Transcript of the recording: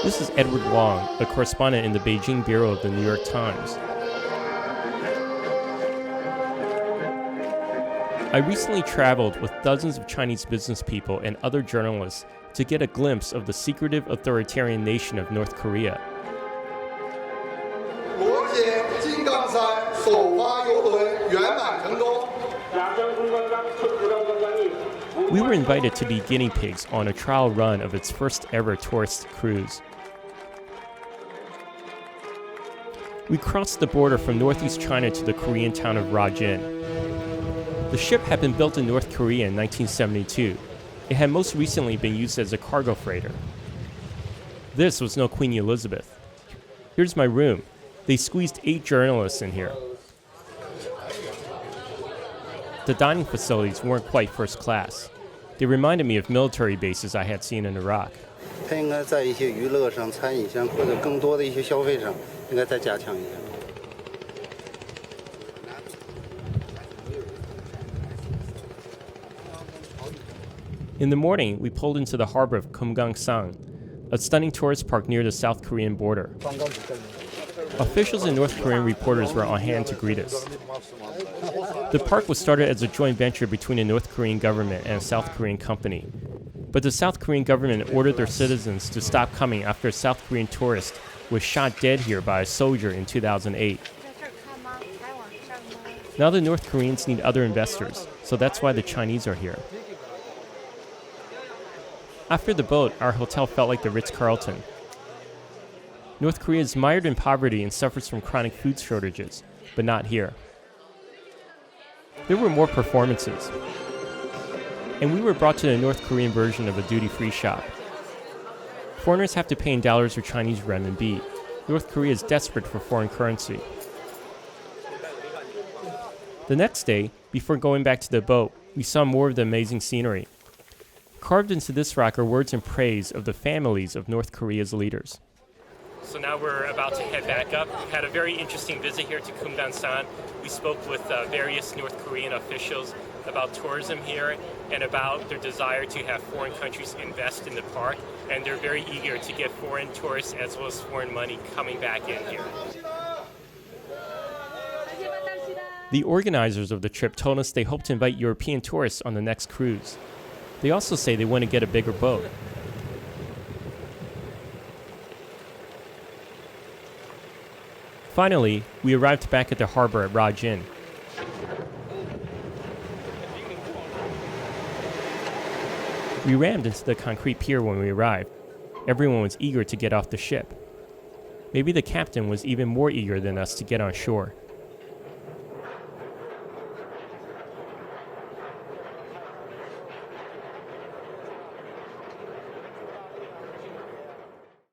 This is Edward Wong, a correspondent in the Beijing bureau of the New York Times. I recently traveled with dozens of Chinese business people and other journalists to get a glimpse of the secretive authoritarian nation of North Korea. We were invited to be guinea pigs on a trial run of its first ever tourist cruise. We crossed the border from northeast China to the Korean town of Rajin. The ship had been built in North Korea in 1972. It had most recently been used as a cargo freighter. This was no Queen Elizabeth. Here's my room. They squeezed 8 journalists in here. The dining facilities weren't quite first class. They reminded me of military bases I had seen in Iraq. In the morning, we pulled into the harbor of Kumgang-sang, a stunning tourist park near the South Korean border. Officials and North Korean reporters were on hand to greet us. The park was started as a joint venture between the North Korean government and a South Korean company. But the South Korean government ordered their citizens to stop coming after a South Korean tourist was shot dead here by a soldier in 2008. Now the North Koreans need other investors, so that's why the Chinese are here. After the boat, our hotel felt like the Ritz-Carlton. North Korea is mired in poverty and suffers from chronic food shortages, but not here. There were more performances. And we were brought to the North Korean version of a duty-free shop. Foreigners have to pay in dollars or Chinese renminbi. North Korea is desperate for foreign currency. The next day, before going back to the boat, we saw more of the amazing scenery. Carved into this rock are words in praise of the families of North Korea's leaders. So now we're about to head back up. We had a very interesting visit here to Kumgang-san. We spoke with various North Korean officials about tourism here and about their desire to have foreign countries invest in the park. And they're very eager to get foreign tourists as well as foreign money coming back in here. The organizers of the trip told us they hope to invite European tourists on the next cruise. They also say they want to get a bigger boat. Finally, we arrived back at the harbor at Rajin. We rammed into the concrete pier when we arrived. Everyone was eager to get off the ship. Maybe the captain was even more eager than us to get on shore.